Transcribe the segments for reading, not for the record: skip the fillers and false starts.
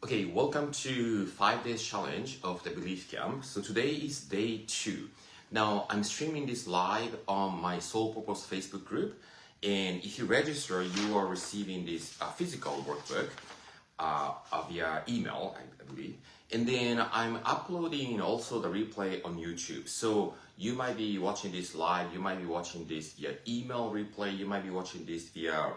Okay, welcome to 5 days challenge of the belief camp. So today is day 2. Now I'm streaming this live on my Soul Purpose Facebook group, and if you register, you are receiving this physical workbook via email, I believe. And then I'm uploading also the replay on YouTube. So you might be watching this live, you might be watching this via email replay, you might be watching this via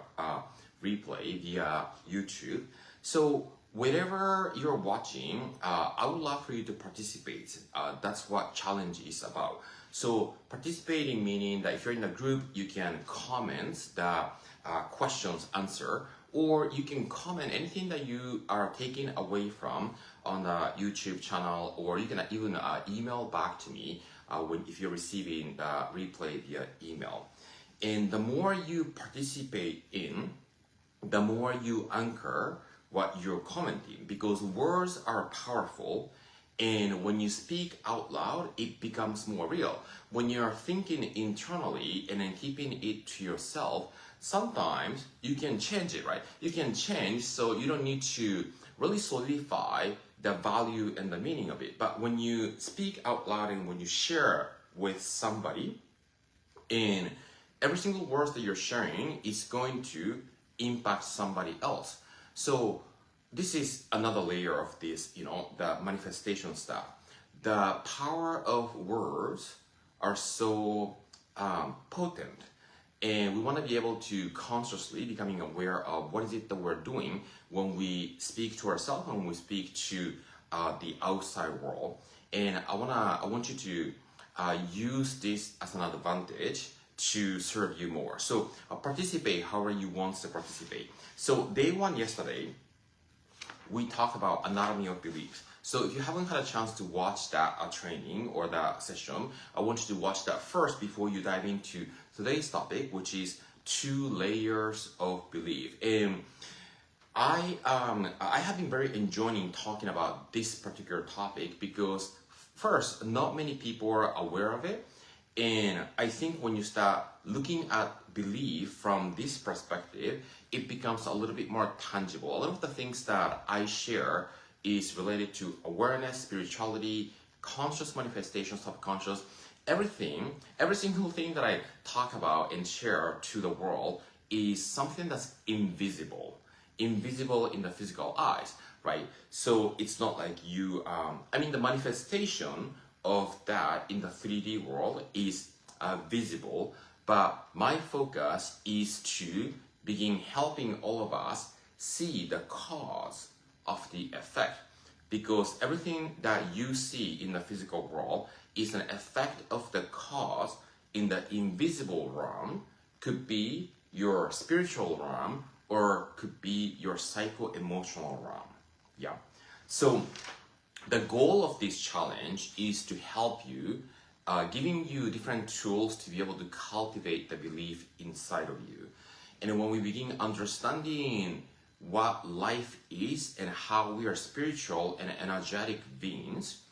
replay via YouTube. So wherever you're watching, I would love for you to participate. That's what challenge is about. So participating meaning that if you're in a group, you can comment the questions, answer, or you can comment anything that you are taking away from on the YouTube channel, or you can even email back to me if you're receiving the replay via email. And the more you participate in, the more you anchor what you're commenting, because words are powerful, and when you speak out loud, it becomes more real. When you're thinking internally and then keeping it to yourself, sometimes you can change it, right? You can change, so you don't need to really solidify the value and the meaning of it. But when you speak out loud and when you share with somebody, and every single word that you're sharing is going to impact somebody else. So this is another layer of this, the manifestation stuff. The power of words are so potent, and we want to be able to consciously becoming aware of what is it that we're doing when we speak to ourselves and when we speak to the outside world. And I want you to use this as an advantage to serve you more. So participate however you want to participate. So day 1 yesterday, we talked about anatomy of beliefs. So if you haven't had a chance to watch that training or that session, I want you to watch that first before you dive into today's topic, which is 2 layers of belief. And I have been very enjoying talking about this particular topic because first, not many people are aware of it. And I think when you start looking at belief from this perspective, it becomes a little bit more tangible. A lot of the things that I share is related to awareness, spirituality, conscious manifestation, subconscious, everything, every single thing that I talk about and share to the world is something that's invisible in the physical eyes, right? So it's not like the manifestation of that in the 3D world is visible, but my focus is to begin helping all of us see the cause of the effect, because everything that you see in the physical world is an effect of the cause in the invisible realm. Could be your spiritual realm or could be your psycho-emotional realm. Yeah. So the goal of this challenge is to help you, giving you different tools to be able to cultivate the belief inside of you. And when we begin understanding what life is and how we are spiritual and energetic beings,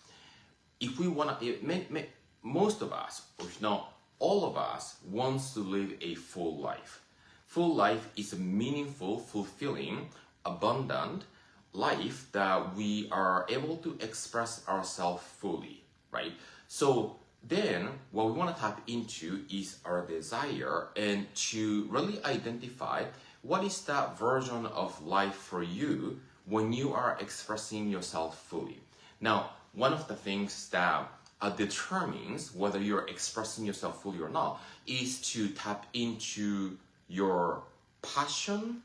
if we want to, most of us, or if not all of us, wants to live a full life. Full life is a meaningful, fulfilling, abundant life that we are able to express ourselves fully, right? So then what we want to tap into is our desire, and to really identify what is that version of life for you when you are expressing yourself fully. Now, one of the things that determines whether you're expressing yourself fully or not is to tap into your passion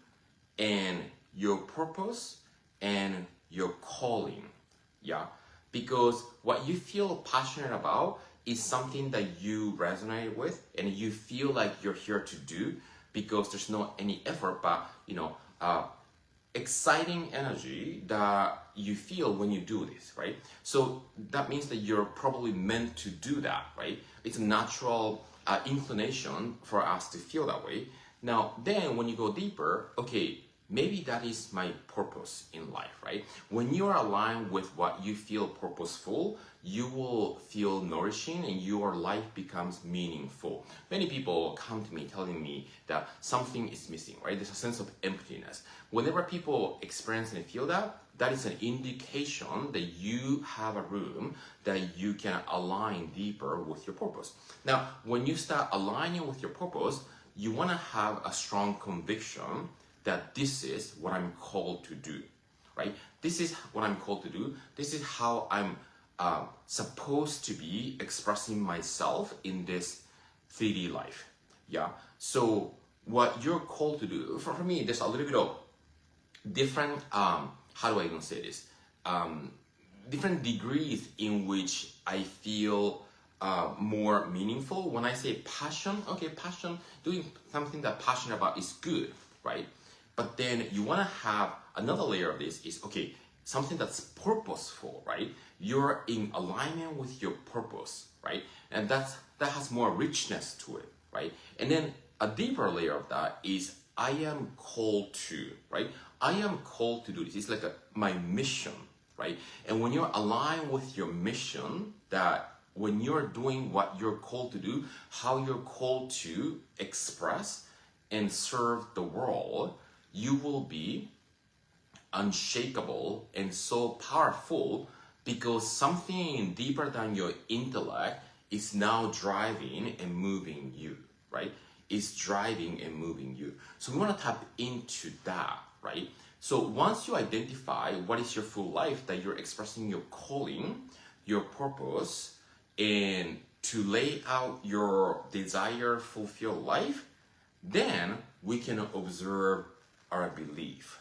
and your purpose and your calling. Yeah, because what you feel passionate about is something that you resonate with and you feel like you're here to do, because there's no any effort, but exciting energy that you feel when you do this, right? So that means that you're probably meant to do that, right? It's a natural inclination for us to feel that way. Now, then when you go deeper, okay, maybe that is my purpose in life, right? When you are aligned with what you feel purposeful, you will feel nourishing and your life becomes meaningful. Many people come to me telling me that something is missing, right? There's a sense of emptiness. Whenever people experience and feel that, that is an indication that you have a room that you can align deeper with your purpose. Now, when you start aligning with your purpose, you want to have a strong conviction that this is what I'm called to do, right? This is what I'm called to do. This is how I'm supposed to be expressing myself in this 3D life. Yeah. So what you're called to do, for me, there's a little bit of different, how do I even say this? Different degrees in which I feel more meaningful. When I say passion, okay, passion, doing something that I'm passionate about is good, right? But then you want to have another layer of this is, okay, something that's purposeful, right? You're in alignment with your purpose, right? And that has more richness to it, right? And then a deeper layer of that is I am called to, right? I am called to do this. It's like my mission, right? And when you're aligned with your mission, that when you're doing what you're called to do, how you're called to express and serve the world, you will be unshakable and so powerful because something deeper than your intellect is now driving and moving you, right? Is driving and moving you. So we want to tap into that, right? So once you identify what is your full life, that you're expressing your calling, your purpose, and to lay out your desire, fulfilled life, then we can observe our belief.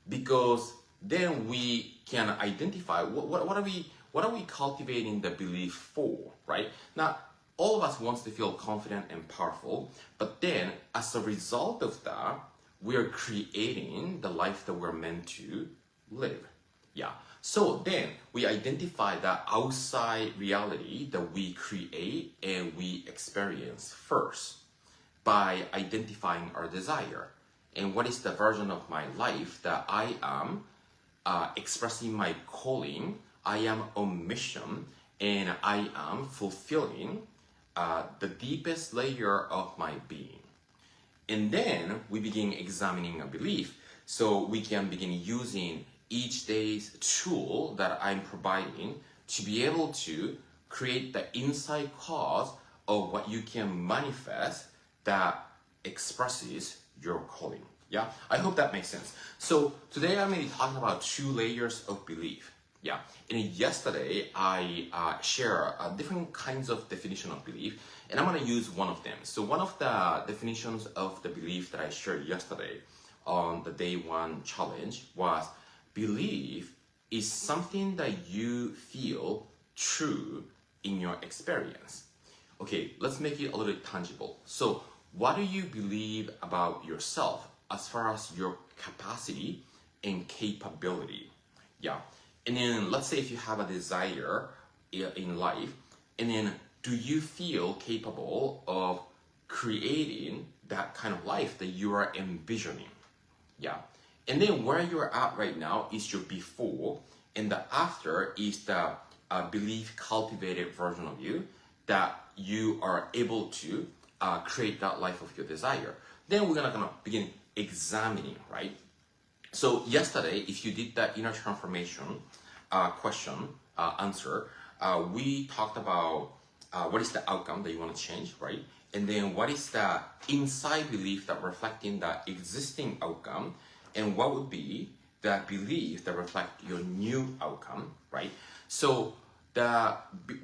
Because then we can identify what are we cultivating the belief for, right? Now, all of us wants to feel confident and powerful, but then as a result of that, we are creating the life that we're meant to live. Yeah. So then we identify that outside reality that we create and we experience first by identifying our desire. And what is the version of my life that I am expressing my calling, I am on mission, and I am fulfilling the deepest layer of my being. And then we begin examining a belief so we can begin using each day's tool that I'm providing to be able to create the inside cause of what you can manifest that expresses your calling. Yeah, I hope that makes sense. So today I'm going to be talking about 2 layers of belief. Yeah, and yesterday I share different kinds of definition of belief, and I'm going to use one of them. So one of the definitions of the belief that I shared yesterday on the day 1 challenge was belief is something that you feel true in your experience. Okay, let's make it a little tangible. So what do you believe about yourself as far as your capacity and capability? Yeah. And then let's say if you have a desire in life, and then do you feel capable of creating that kind of life that you are envisioning? Yeah. And then where you're at right now is your before, and the after is the belief cultivated version of you that you are able to create that life of your desire. Then we're gonna begin examining, right? So yesterday, if you did that inner transformation answer, we talked about what is the outcome that you want to change, right? And then what is the inside belief that reflecting the existing outcome, and what would be the belief that reflect your new outcome, right? So the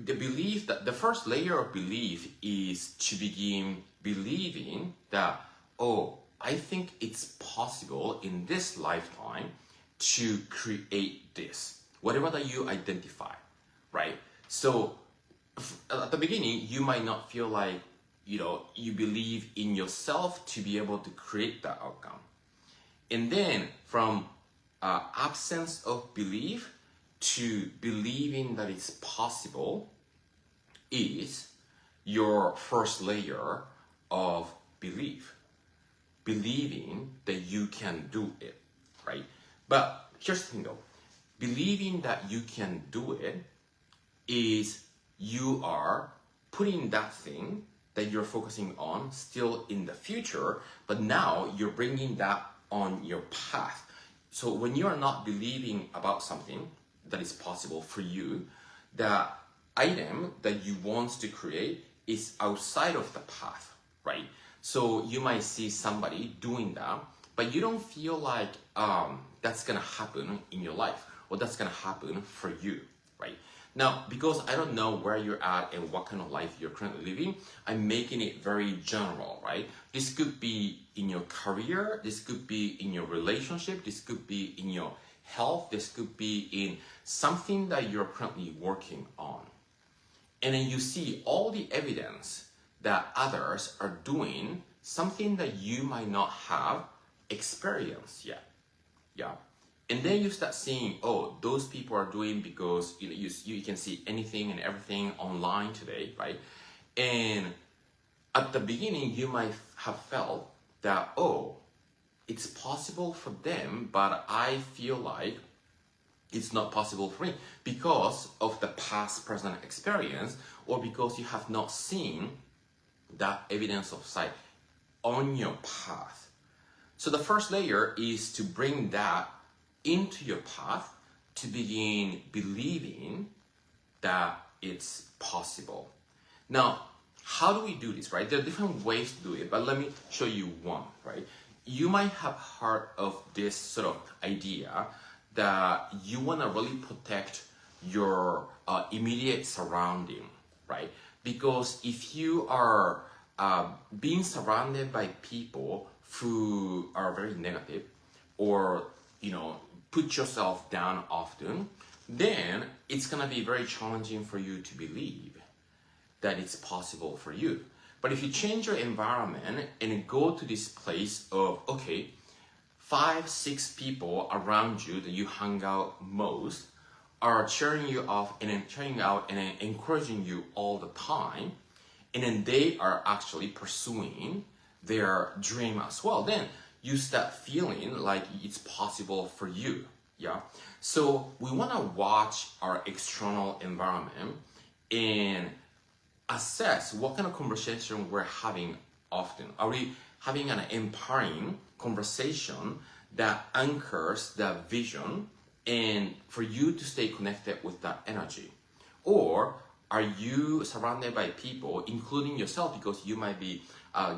belief, that the first layer of belief is to begin believing that, oh, I think it's possible in this lifetime to create this, whatever that you identify, right? So at the beginning, you might not feel like, you believe in yourself to be able to create that outcome. And then from absence of belief to believing that it's possible is your first layer of belief. believing that you can do it, right? But here's the thing though, believing that you can do it is you are putting that thing that you're focusing on still in the future, but now you're bringing that on your path. So when you're not believing about something that is possible for you, the item that you want to create is outside of the path, right? So you might see somebody doing that, but you don't feel like that's gonna happen in your life or that's gonna happen for you, right? Now, because I don't know where you're at and what kind of life you're currently living, I'm making it very general, right? This could be in your career, this could be in your relationship, this could be in your health, this could be in something that you're currently working on. And then you see all the evidence that others are doing something that you might not have experienced yet. Yeah. And then you start seeing, oh, those people are doing because you can see anything and everything online today, right? And at the beginning, you might have felt that, oh, it's possible for them, but I feel like it's not possible for me because of the past present experience or because you have not seen that evidence of sight on your path. So the first layer is to bring that into your path to begin believing that it's possible. Now, how do we do this, right? There are different ways to do it, but let me show you one, right? You might have heard of this sort of idea that you want to really protect your immediate surrounding, right? Because if you are being surrounded by people who are very negative or, put yourself down often, then it's going to be very challenging for you to believe that it's possible for you. But if you change your environment and go to this place of, okay, 5, 6 people around you that you hang out most are cheering you off and then cheering out and then encouraging you all the time, and then they are actually pursuing their dream as well, then you start feeling like it's possible for you. Yeah. So we want to watch our external environment and assess what kind of conversation we're having often. Are we having an empowering conversation that anchors the vision and for you to stay connected with that energy? Or are you surrounded by people, including yourself, because you might be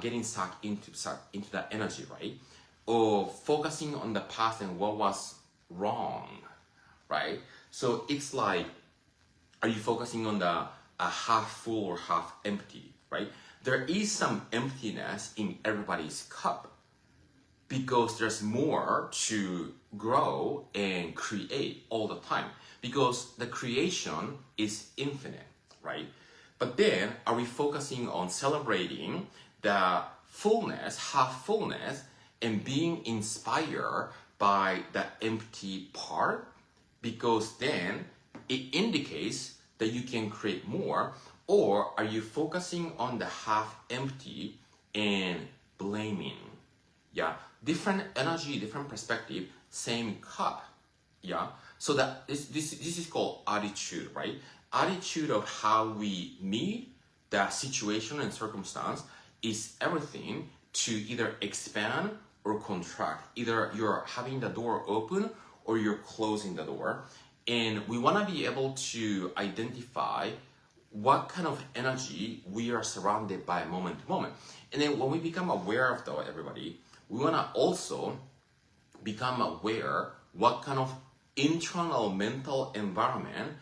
getting sucked into that energy, right? Or focusing on the past and what was wrong, right? So it's like, are you focusing on the half full or half empty, right? There is some emptiness in everybody's cup because there's more to grow and create all the time because the creation is infinite, right? But then are we focusing on celebrating the fullness, half fullness, and being inspired by the empty part? Because then it indicates that you can create more. Or are you focusing on the half empty and blaming? Yeah, different energy, different perspective, same cup. Yeah, so that this is called attitude, right? Attitude of how we meet the situation and circumstance is everything to either expand or contract. Either you're having the door open or you're closing the door. And we want to be able to identify what kind of energy we are surrounded by moment to moment. And then when we become aware of that, everybody, we want to also become aware what kind of internal mental environment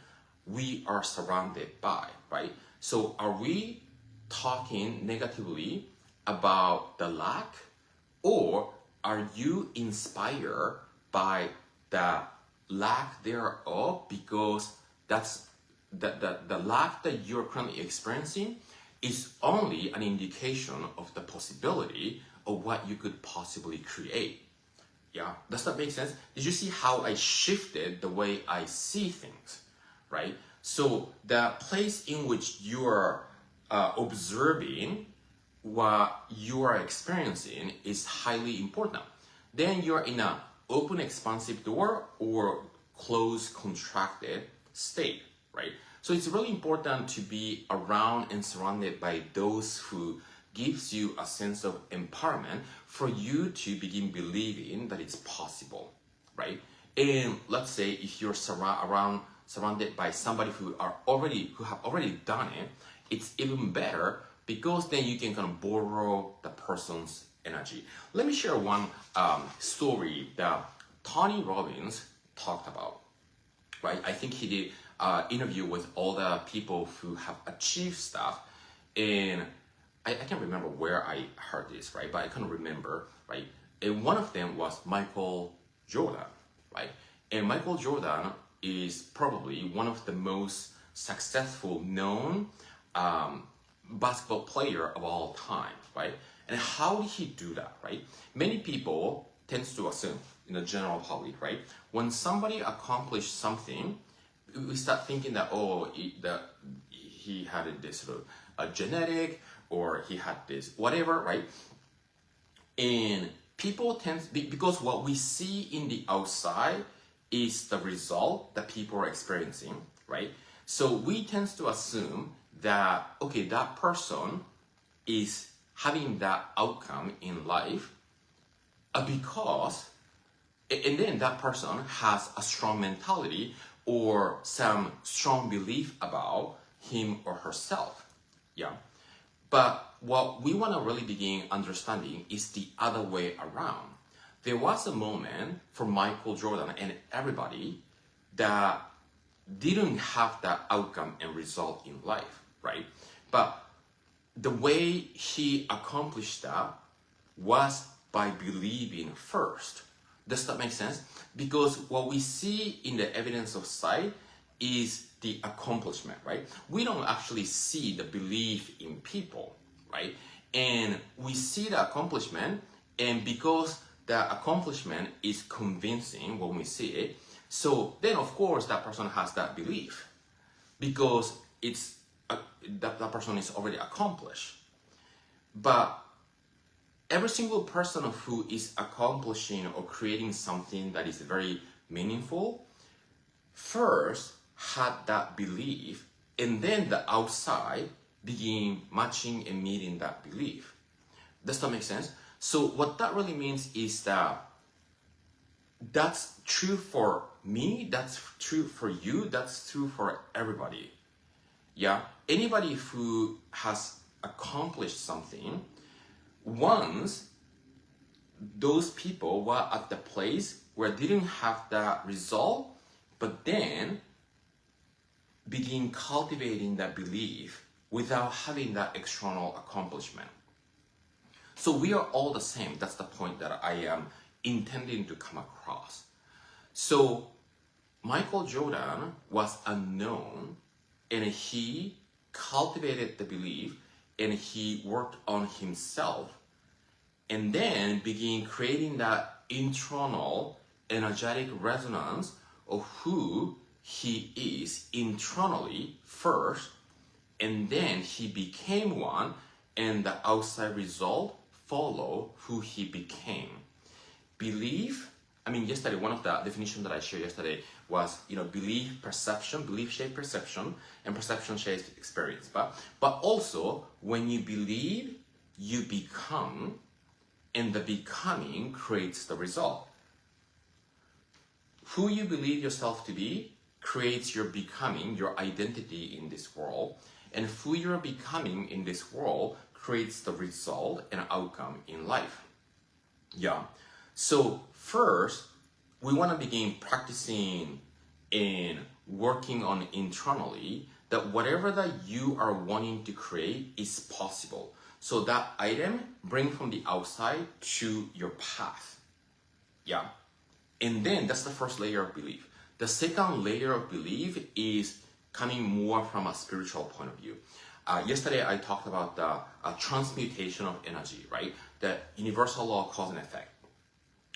we are surrounded by, right? So are we talking negatively about the lack, or are you inspired by the lack thereof because that's the lack that you're currently experiencing is only an indication of the possibility of what you could possibly create. Yeah, does that make sense? Did you see how I shifted the way I see things, right? So the place in which you're observing what you are experiencing is highly important. Then you're in an open, expansive door or closed, contracted state, right? So it's really important to be around and surrounded by those who gives you a sense of empowerment for you to begin believing that it's possible, right? And let's say if you're surrounded by somebody who have already done it, it's even better because then you can kind of borrow the person's energy. Let me share one story that Tony Robbins talked about, right? I think he did an interview with all the people who have achieved stuff, and I can't remember where I heard this, right? But I can remember, right? And one of them was Michael Jordan, right? And Michael Jordan is probably one of the most successful known basketball player of all time, right? And how did he do that, right? Many people tends to assume in the general public, right? When somebody accomplished something, we start thinking that, he had this sort of a genetic, or he had this whatever, right? And people because what we see in the outside is the result that people are experiencing, right? So we tend to assume that, okay, that person is having that outcome in life because, and then that person has a strong mentality or some strong belief about him or herself, yeah? But what we want to really begin understanding is the other way around. There was a moment for Michael Jordan and everybody that didn't have that outcome and result in life, right? But the way he accomplished that was by believing first. Does that make sense? Because what we see in the evidence of sight is the accomplishment, right? We don't actually see the belief in people, right? And we see the accomplishment, and because the accomplishment is convincing when we see it, so then of course that person has that belief because it's that person is already accomplished. But every single person who is accomplishing or creating something that is very meaningful first had that belief, and then the outside begin matching and meeting that belief. Does that make sense? So what that really means is that that's true for me, that's true for you, that's true for everybody. Yeah, anybody who has accomplished something, once those people were at the place where they didn't have that result, but then begin cultivating that belief without having that external accomplishment. So we are all the same. That's the point that I am intending to come across. So Michael Jordan was unknown, and he cultivated the belief, and he worked on himself, and then began creating that internal energetic resonance of who he is internally first, and then he became one, and the outside result follow who he became. Belief, yesterday, one of the definitions that I shared yesterday was, belief, perception, belief shaped perception, and perception shaped experience. But also, when you believe, you become, and the becoming creates the result. Who you believe yourself to be creates your becoming, your identity in this world, and who you're becoming in this world creates the result and outcome in life. Yeah. So first, we want to begin practicing and working on internally that whatever that you are wanting to create is possible. So that item, bring from the outside to your path. Yeah. And then that's the first layer of belief. The second layer of belief is coming more from a spiritual point of view. Yesterday, I talked about the transmutation of energy, right? The universal law of cause and effect.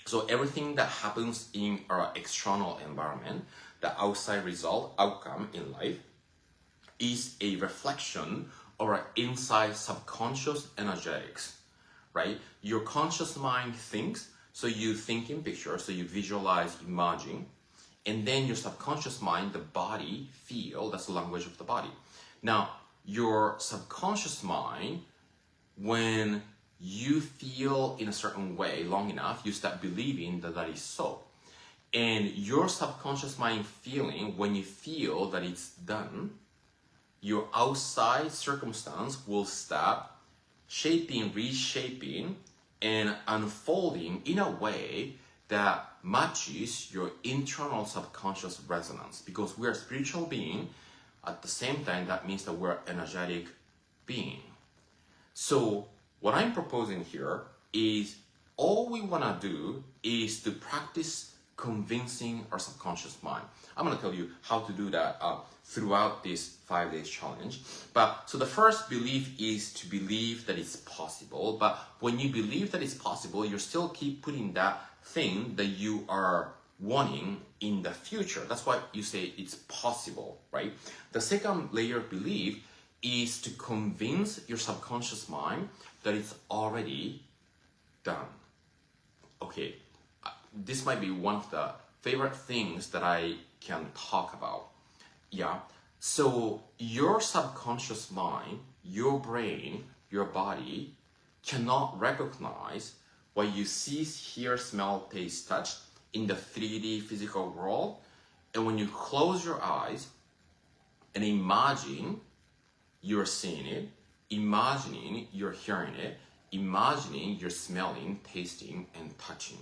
So everything that happens in our external environment, the outside result, outcome in life, is a reflection our inside subconscious energetics, right? Your conscious mind thinks, so you think in pictures, so you visualize, imagine, and then your subconscious mind, the body, feel, that's the language of the body. Now, your subconscious mind, when you feel in a certain way long enough, you start believing that that is so. And your subconscious mind feeling, when you feel that it's done, your outside circumstance will start shaping, reshaping, and unfolding in a way that matches your internal subconscious resonance. Because we are spiritual being, at the same time, that means that we're energetic being. So what I'm proposing here is all we want to do is to practice convincing our subconscious mind. I'm going to tell you how to do that throughout this 5 days challenge. But so the first belief is to believe that it's possible. But when you believe that it's possible, you still keep putting that thing that you are wanting in the future. That's why you say it's possible, right? The second layer of belief is to convince your subconscious mind that it's already done. Okay, this might be one of the favorite things that I can talk about. Yeah, so your subconscious mind, your brain, your body cannot recognize what you see, hear, smell, taste, touch in the 3D physical world. And when you close your eyes and imagine you're seeing it, imagining you're hearing it, imagining you're smelling, tasting, and touching.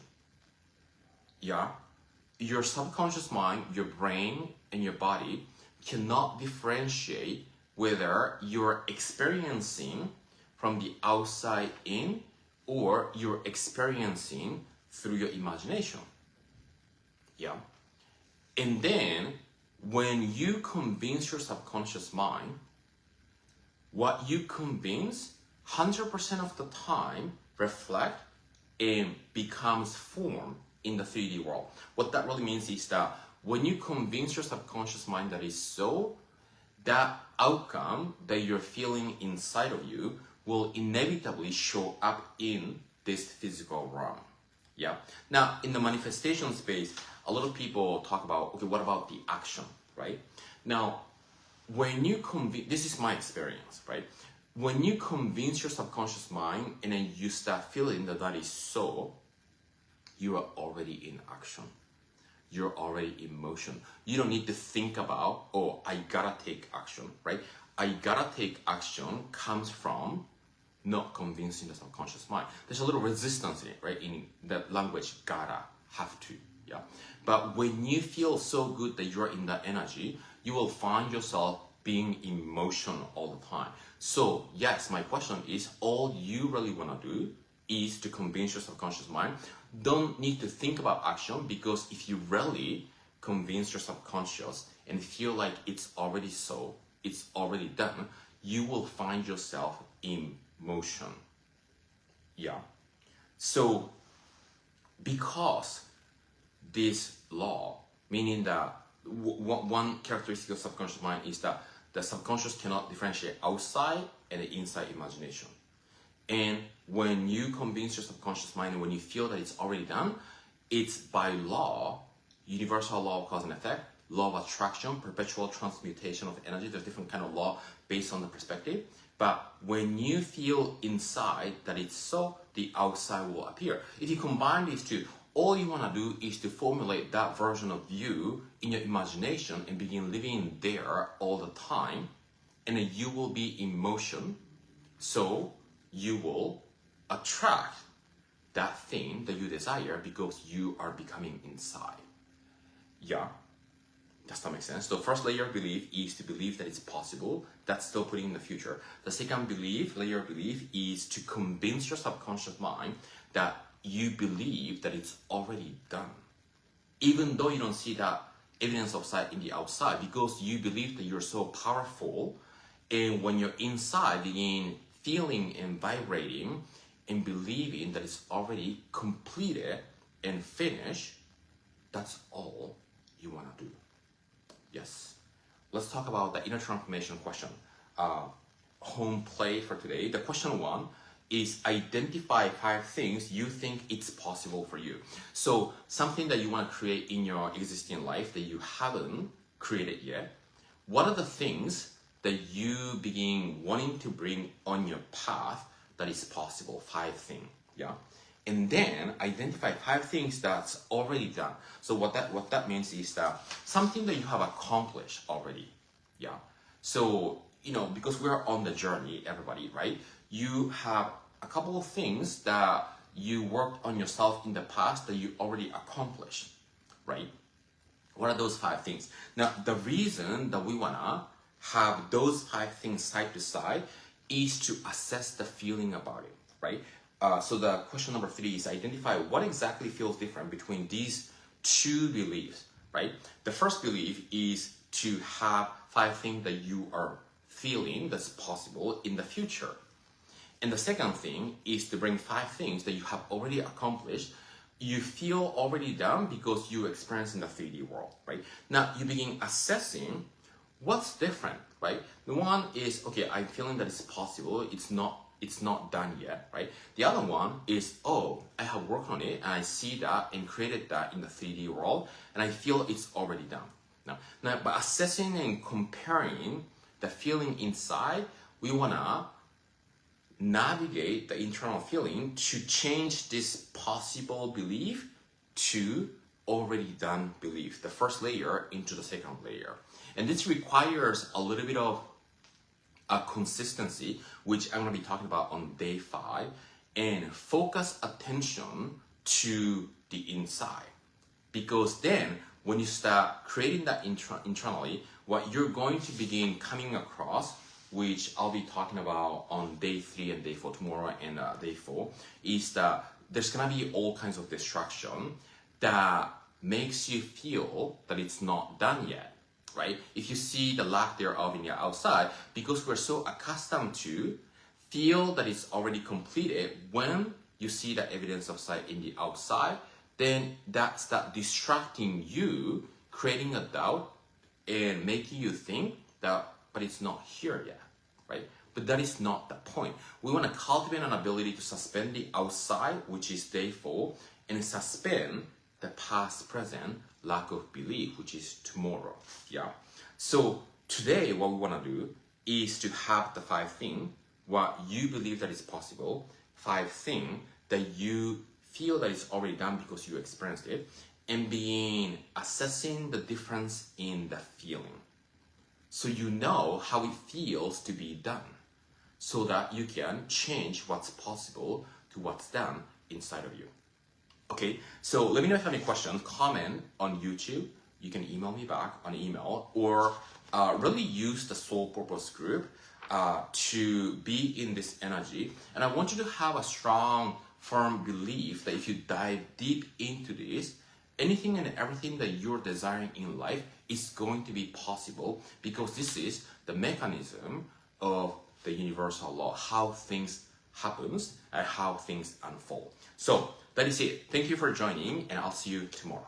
Yeah, your subconscious mind, your brain, and your body cannot differentiate whether you're experiencing from the outside in or you're experiencing through your imagination. Yeah. And then when you convince your subconscious mind, what you convince 100% of the time reflect and becomes form in the 3D world. What that really means is that when you convince your subconscious mind that is so, that outcome that you're feeling inside of you will inevitably show up in this physical realm. Yeah. Now, in the manifestation space, a lot of people talk about, okay, what about the action, right? Now, when you convince, this is my experience, right? When you convince your subconscious mind and then you start feeling that that is so, you are already in action. You're already in motion. You don't need to think about, oh, I gotta take action, right? I gotta take action comes from not convincing the subconscious mind. There's a little resistance in it, right? In that language, gotta, have to, yeah. But when you feel so good that you're in that energy, you will find yourself being in motion all the time. So yes, my question is, all you really want to do is to convince your subconscious mind. Don't need to think about action, because if you really convince your subconscious and feel like it's already so, it's already done, you will find yourself in motion. Yeah. So because this law, meaning that one characteristic of subconscious mind is that the subconscious cannot differentiate outside and the inside imagination. And when you convince your subconscious mind and when you feel that it's already done, it's by law, universal law of cause and effect, law of attraction, perpetual transmutation of energy. There's different kind of law based on the perspective. But when you feel inside that it's so, the outside will appear. If you combine these two, all you want to do is to formulate that version of you in your imagination and begin living there all the time. And then you will be in motion. So you will attract that thing that you desire because you are becoming inside. Yeah, does that make sense? So first layer of belief is to believe that it's possible. That's still putting in the future. The second layer of belief is to convince your subconscious mind that you believe that it's already done. Even though you don't see that evidence of sight in the outside, because you believe that you're so powerful, and when you're inside, begin feeling and vibrating and believing that it's already completed and finished, that's all you want to do. Yes. Let's talk about the inner transformation question. home play for today. The question 1 is identify 5 things you think it's possible for you. So something that you want to create in your existing life that you haven't created yet. What are the things that you begin wanting to bring on your path that is possible? 5 things, yeah? And then identify 5 things that's already done. So what that means is that something that you have accomplished already, yeah? So, because we're on the journey, everybody, right? You have a couple of things that you worked on yourself in the past that you already accomplished, right? What are those 5 things? Now, the reason that we wanna have those 5 things side to side is to assess the feeling about it, right? So the question number 3 is identify what exactly feels different between these 2 beliefs, right? The first belief is to have 5 things that you are feeling that's possible in the future. And the second thing is to bring 5 things that you have already accomplished, you feel already done because you experience in the 3D world, right? Now you begin assessing what's different, right? The one is, okay, I'm feeling that it's possible, it's not done yet, right? The other one is, oh, I have worked on it and I see that and created that in the 3D world and I feel it's already done. Now by assessing and comparing the feeling inside, we wanna navigate the internal feeling to change this possible belief to already done belief, the first layer into the second layer. And this requires a little bit of a consistency, which I'm going to be talking about on day 5, and focus attention to the inside. Because then when you start creating that internally, what you're going to begin coming across, which I'll be talking about on day 3 and day 4 tomorrow and day 4, is that there's going to be all kinds of distraction that makes you feel that it's not done yet. Right? If you see the lack thereof in your outside, because we're so accustomed to feel that it's already completed, when you see the evidence of sight in the outside, then that's that distracting you, creating a doubt and making you think that, but it's not here yet, right? But that is not the point. We want to cultivate an ability to suspend the outside, which is day 4, and suspend the past, present, lack of belief, which is tomorrow, yeah? So today, what we want to do is to have the 5 things, what you believe that is possible, 5 things that you feel that it's already done because you experienced it, and begin assessing the difference in the feeling. So you know how it feels to be done, so that you can change what's possible to what's done inside of you. Okay, so let me know if you have any questions, comment on YouTube. You can email me back on email, or really use the Soul Purpose group to be in this energy. And I want you to have a strong, firm belief that if you dive deep into this, anything and everything that you're desiring in life is going to be possible, because this is the mechanism of the universal law, how things happens and how things unfold. So that is it. Thank you for joining, and I'll see you tomorrow.